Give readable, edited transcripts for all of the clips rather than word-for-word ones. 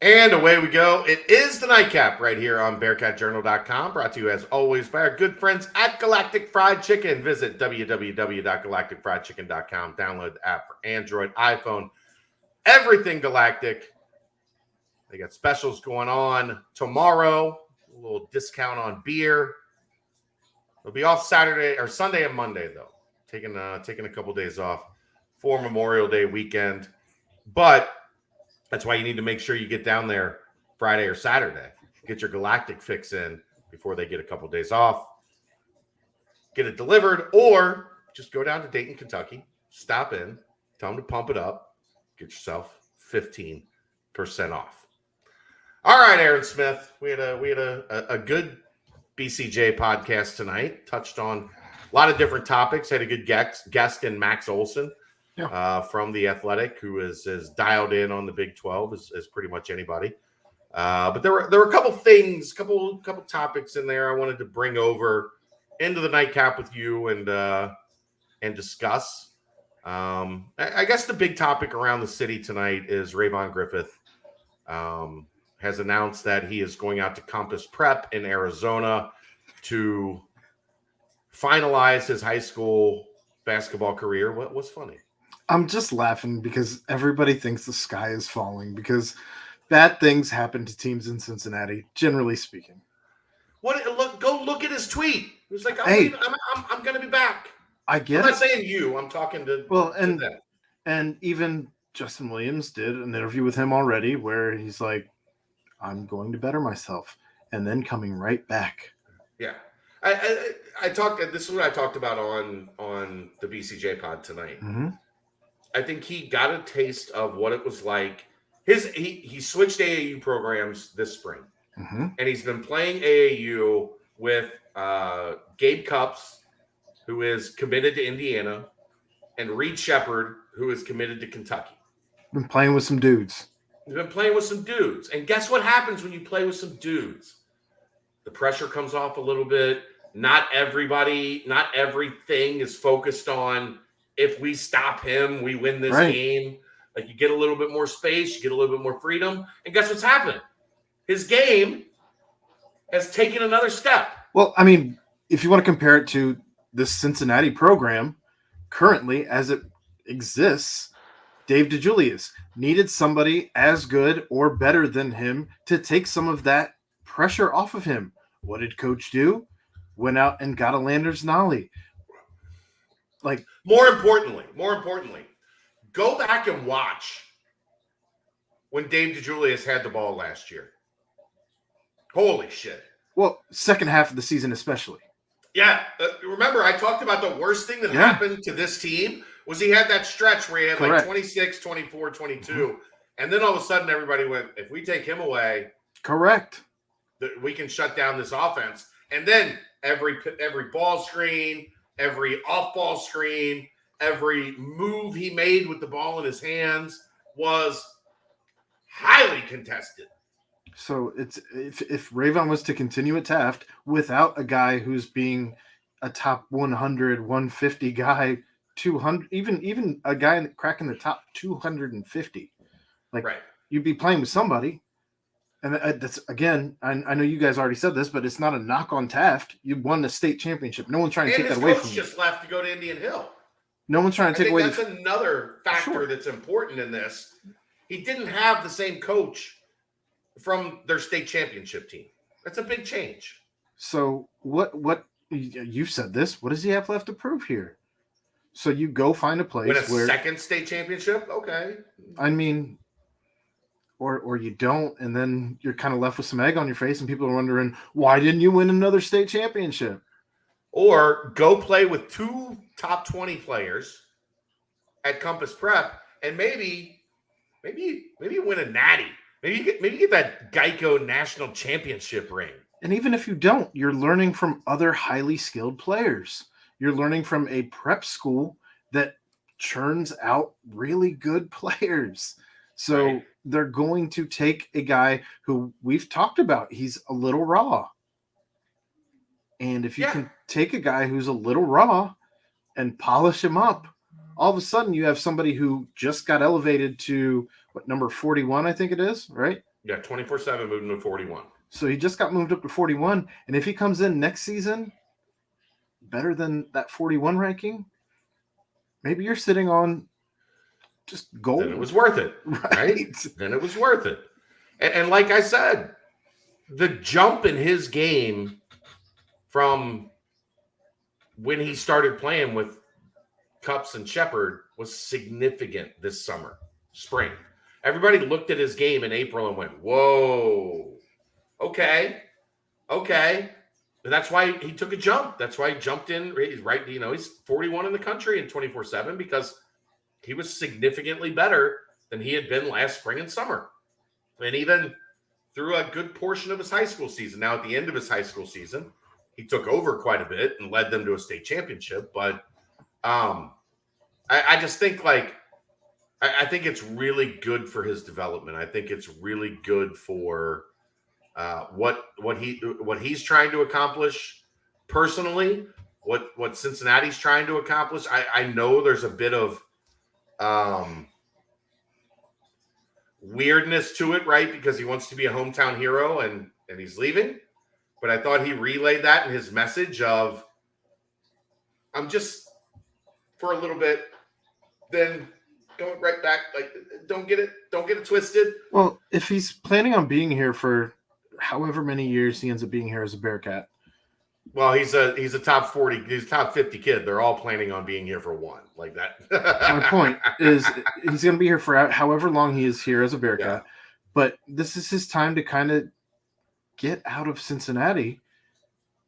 And away we go. It is the Nightcap right here on BearcatJournal.com, brought to you as always by our good friends at Galactic Fried Chicken. Visit www.galacticfriedchicken.com. Download the app for Android, iPhone, everything Galactic. They got specials going on tomorrow. A little discount on beer. They'll be off Saturday or Sunday and Monday though. Taking a couple days off for Memorial Day weekend, but that's why you need to make sure you get down there Friday or Saturday. Get your Galactic fix in before they get a couple days off. Get it delivered, or just go down to Dayton, Kentucky. Stop in, tell them to pump it up. Get yourself 15% off. All right, Aaron Smith. We had a good BCJ podcast tonight. Touched on a lot of different topics. Had a good guest in Max Olson. Yeah. From The Athletic, who is dialed in on the Big 12 as pretty much anybody. But there were a couple things, couple topics in there I wanted to bring over into the Nightcap with you and discuss. I guess the big topic around the city tonight is Raymond Griffith has announced that he is going out to Compass Prep in Arizona to finalize his high school basketball career. What's funny? I'm just laughing because everybody thinks the sky is falling because bad things happen to teams in Cincinnati, generally speaking. Go look at his tweet. He was like, I'm going to be back. I get I'm not saying you. I'm talking to them. To and even Justin Williams did an interview with him already where he's like, I'm going to better myself, and then coming right back. Yeah. I talked. This is what I talked about on the BCJ pod tonight. Mm-hmm. I think he got a taste of what it was like. He switched AAU programs this spring, mm-hmm. and he's been playing AAU with Gabe Cupps, who is committed to Indiana, and Reed Shepard, who is committed to Kentucky. Been playing with some dudes. He's been playing with some dudes, and guess what happens when you play with some dudes? The pressure comes off a little bit. Not everything is focused on. If we stop him, we win this game. Like, you get a little bit more space, you get a little bit more freedom. And guess what's happened? His game has taken another step. Well, I mean, if you want to compare it to this Cincinnati program, currently as it exists, Dave DeJulius needed somebody as good or better than him to take some of that pressure off of him. What did Coach do? Went out and got a Landers Nolly. Like, more importantly, go back and watch when Dave DeJulius had the ball last year. Holy shit. Well, second half of the season especially. Yeah. Remember, I talked about the worst thing that happened to this team was he had that stretch where he had like 26, 24, 22. Mm-hmm. And then all of a sudden everybody went, if we take him away, correct, we can shut down this offense. And then every ball screen, every off-ball screen, every move he made with the ball in his hands was highly contested. So it's if Rayvon was to continue at Taft without a guy who's being a top 100, 150 guy, 200, even a guy cracking the top 250, you'd be playing with somebody. And that's, again, I know you guys already said this, but it's not a knock on Taft. You won the state championship. No one's trying to take that away from you. His coach just left to go to Indian Hill. No one's trying to take away. That's another factor that's important in this. He didn't have the same coach from their state championship team. That's a big change. So what you've said this. What does he have left to prove here? So you go find a place where second state championship? Okay. I mean, or you don't, and then you're kind of left with some egg on your face, and people are wondering, why didn't you win another state championship? Or go play with two top 20 players at Compass Prep, and maybe win a natty. Maybe get that Geico National Championship ring. And even if you don't, you're learning from other highly skilled players. You're learning from a prep school that churns out really good players. So they're going to take a guy who we've talked about. He's a little raw. And if you can take a guy who's a little raw and polish him up, all of a sudden you have somebody who just got elevated to number 41, I think it is, right? Yeah, 24/7 moved him to 41. So he just got moved up to 41. And if he comes in next season better than that 41 ranking, maybe you're sitting on just gold. Then it was worth it, right? Then it was worth it. And like I said, the jump in his game from when he started playing with Cups and Shepard was significant this spring. Everybody looked at his game in April and went, whoa, okay. And that's why he took a jump. That's why he jumped in. He's right. He's 41 in the country in 24/7 because he was significantly better than he had been last spring and summer. And even through a good portion of his high school season. Now, at the end of his high school season, he took over quite a bit and led them to a state championship. But I just think I think it's really good for his development. I think it's really good for what he's trying to accomplish personally, what Cincinnati's trying to accomplish. I know there's a bit of weirdness to it, right? Because he wants to be a hometown hero and he's leaving. But I thought he relayed that in his message of, I'm just for a little bit, then going right back. Like, don't get it twisted. Well, if he's planning on being here for however many years he ends up being here as a Bearcat. Well, he's a top 40, he's a top 50 kid. They're all planning on being here for one, like that. My point is he's going to be here for however long he is here as a Bearcat. Yeah. But this is his time to kind of get out of Cincinnati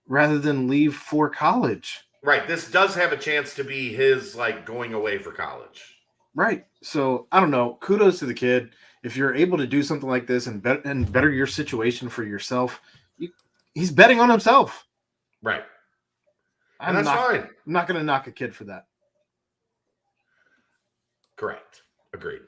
rather than leave for college. Right. This does have a chance to be his going away for college. Right. So I don't know. Kudos to the kid. If you're able to do something like this and better your situation for yourself, he's betting on himself. Right. And that's fine. I'm not going to knock a kid for that. Correct. Agreed.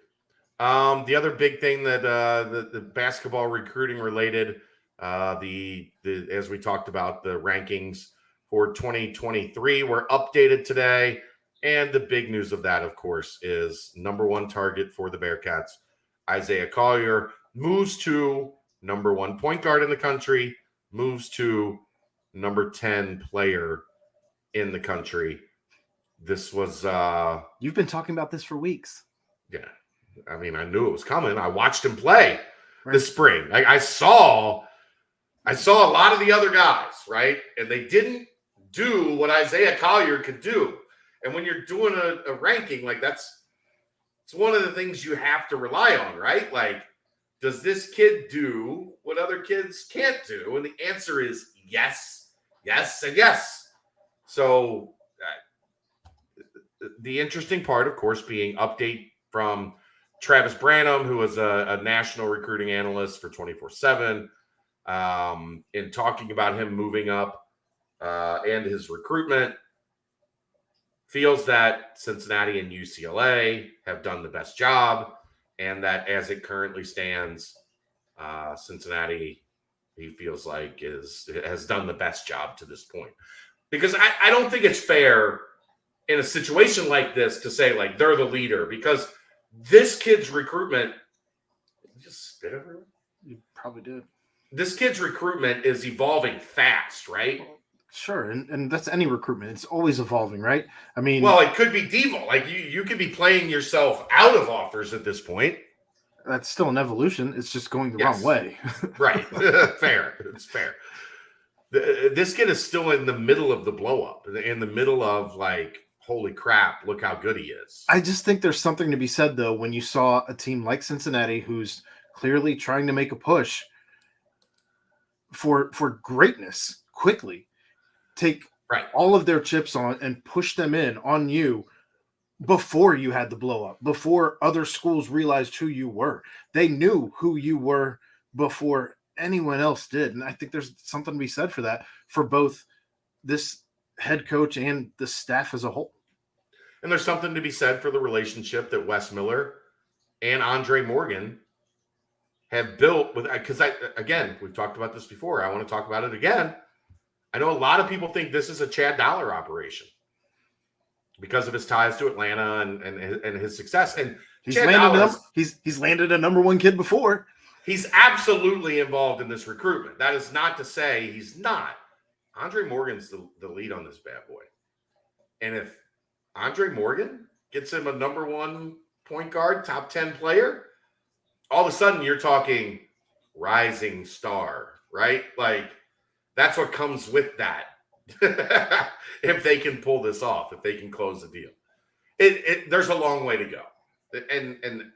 The other big thing that the basketball recruiting related, as we talked about, the rankings for 2023 were updated today. And the big news of that, of course, is number one target for the Bearcats, Isaiah Collier, moves to number one point guard in the country, moves to number 10 player in the country. This was you've been talking about this for weeks. Yeah. I mean, I knew it was coming. I watched him play this spring. I saw a lot of the other guys, right? And they didn't do what Isaiah Collier could do. And when you're doing a ranking, it's one of the things you have to rely on, right? Like, does this kid do what other kids can't do? And the answer is yes, yes, and yes. So the interesting part, of course, being update from Travis Branham, who was a national recruiting analyst for 24/7, in talking about him moving up and his recruitment, feels that Cincinnati and UCLA have done the best job, and that as it currently stands, Cincinnati, he feels like has done the best job to this point. Because I don't think it's fair in a situation like this to say they're the leader, because this kid's recruitment, you just spit everywhere? You probably did. This kid's recruitment is evolving fast, right? Sure, and that's any recruitment. It's always evolving, right? I mean, well, it could be default. You could be playing yourself out of offers at this point. That's still an evolution. It's just going the wrong way. Right. Fair. It's fair. This kid is still in the middle of the blow up, in the middle of holy crap, look how good he is. I just think there's something to be said, though, when you saw a team like Cincinnati, who's clearly trying to make a push for greatness quickly, take all of their chips on and push them in on you before you had the blow up, before other schools realized who you were. They knew who you were before anyone else did. And I think there's something to be said for that, for both this head coach and the staff as a whole. And there's something to be said for the relationship that Wes Miller and Andre Morgan have built with, because again, we've talked about this before. I want to talk about it again. I know a lot of people think this is a Chad Dollar operation because of his ties to Atlanta and his success. And he's landed a number one kid before. He's absolutely involved in this recruitment. That is not to say he's not. Andre Morgan's the lead on this bad boy. And if Andre Morgan gets him a number one point guard, top 10 player, all of a sudden you're talking rising star, right? Like, that's what comes with that. If they can pull this off, if they can close the deal. There's a long way to go. And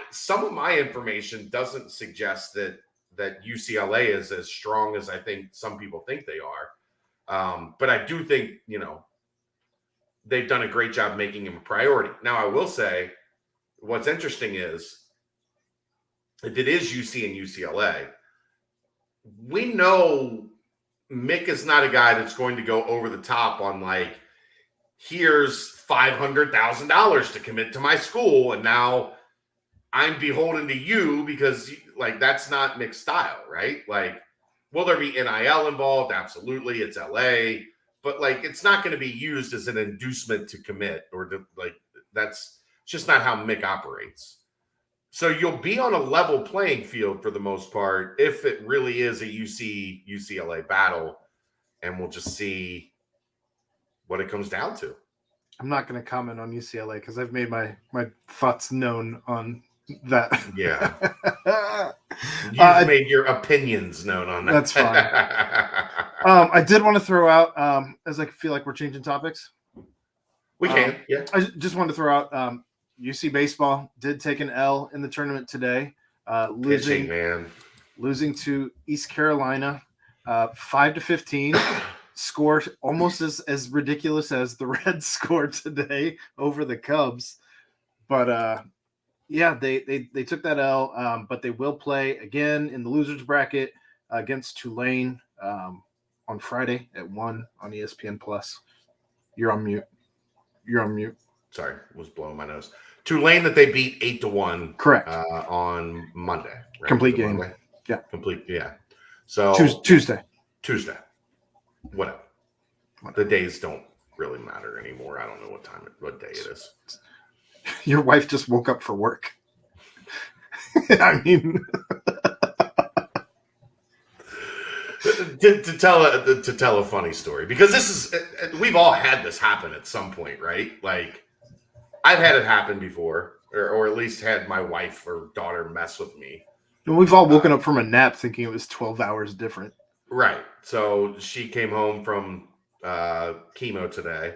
some of my information doesn't suggest that UCLA is as strong as I think some people think they are. But I do think, they've done a great job making him a priority. Now, I will say what's interesting is if it is UC and UCLA, we know Mick is not a guy that's going to go over the top on like, here's $500,000 to commit to my school, and now I'm beholden to you because, like, that's not Mick's style, right? Like, will there be NIL involved? Absolutely. It's LA. But, like, it's not going to be used as an inducement to commit or to, like, that's just not how Mick operates. So you'll be on a level playing field for the most part if it really is a UCLA battle, and we'll just see what it comes down to. I'm not going to comment on UCLA because I've made my thoughts known on that. Yeah. You've made your opinions known on that. That's fine. I did want to throw out, as I feel like we're changing topics. We can, yeah. I just wanted to throw out UC baseball did take an L in the tournament today, losing to East Carolina, 5-15. Score almost as ridiculous as the Reds scored today over the Cubs, but they took that L. But they will play again in the losers bracket against Tulane on Friday at 1 on ESPN Plus. You're on mute. Sorry, was blowing my nose. Tulane that they beat 8-1. Correct. On Monday. Right? Complete game. Monday? Yeah. Complete. Yeah. So Tuesday. Whatever. The days don't really matter anymore. I don't know what day it is. Your wife just woke up for work. I mean, to tell a funny story, because we've all had this happen at some point, right? Like, I've had it happen before, or at least had my wife or daughter mess with me. And we've all woken up from a nap thinking it was 12 hours different. Right. So she came home from chemo today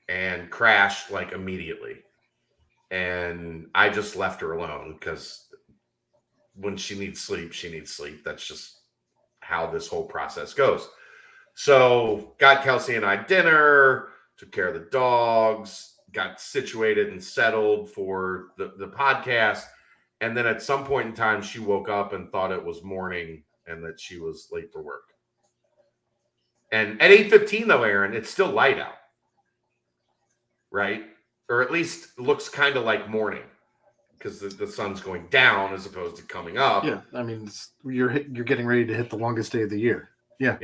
and crashed like immediately. And I just left her alone because when she needs sleep, she needs sleep. That's just how this whole process goes. So got Kelsey and I dinner, took care of the dogs, got situated and settled for the podcast. And then at some point in time, she woke up and thought it was morning and that she was late for work. And at 8:15, though, Aaron, it's still light out, right? Or at least looks kind of like morning because the sun's going down as opposed to coming up. Yeah, I mean, you're getting ready to hit the longest day of the year. Yeah.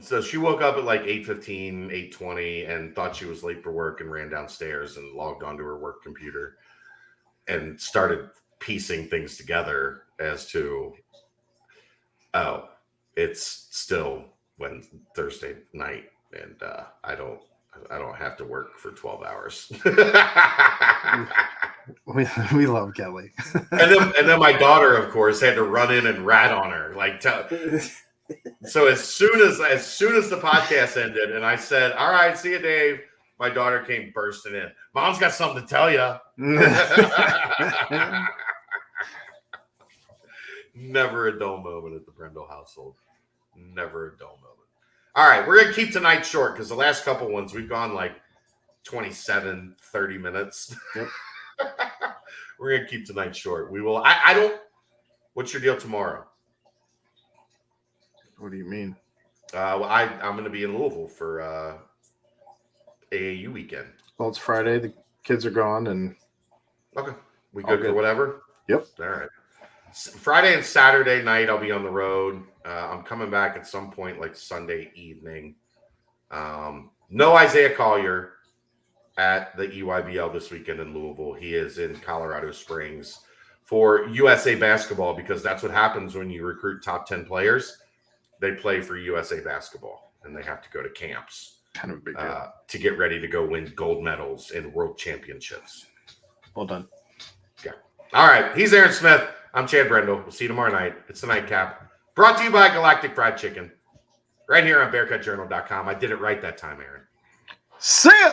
So she woke up at like 8:15, 8:20, and thought she was late for work and ran downstairs and logged onto her work computer and started piecing things together as to, oh, it's still Thursday night, and I don't have to work for 12 hours. we love Kelly. and then my daughter, of course, had to run in and rat on her. So as soon as the podcast ended, and I said, "All right, see you, Dave," my daughter came bursting in. Mom's got something to tell you. Never a dull moment at the Brendel household. Never a dull moment. All right, we're going to keep tonight short because the last couple ones we've gone like 27, 30 minutes. Yep. We're going to keep tonight short. We will. I don't. What's your deal tomorrow? What do you mean? I'm going to be in Louisville for AAU weekend. Well, it's Friday. The kids are gone, and okay, we good for whatever. Yep. All right. Friday and Saturday night, I'll be on the road. I'm coming back at some point like Sunday evening. No Isaiah Collier at the EYBL this weekend in Louisville. He is in Colorado Springs for USA Basketball, because that's what happens when you recruit top 10 players. They play for USA Basketball, and they have to go to camps. Kind of a big deal. To get ready to go win gold medals and world championships. Well done. Yeah. All right. He's Aaron Smith. I'm Chad Brendel. We'll see you tomorrow night. It's the Nightcap. Brought to you by Galactic Fried Chicken. Right here on BearcatJournal.com. I did it right that time, Aaron. See ya!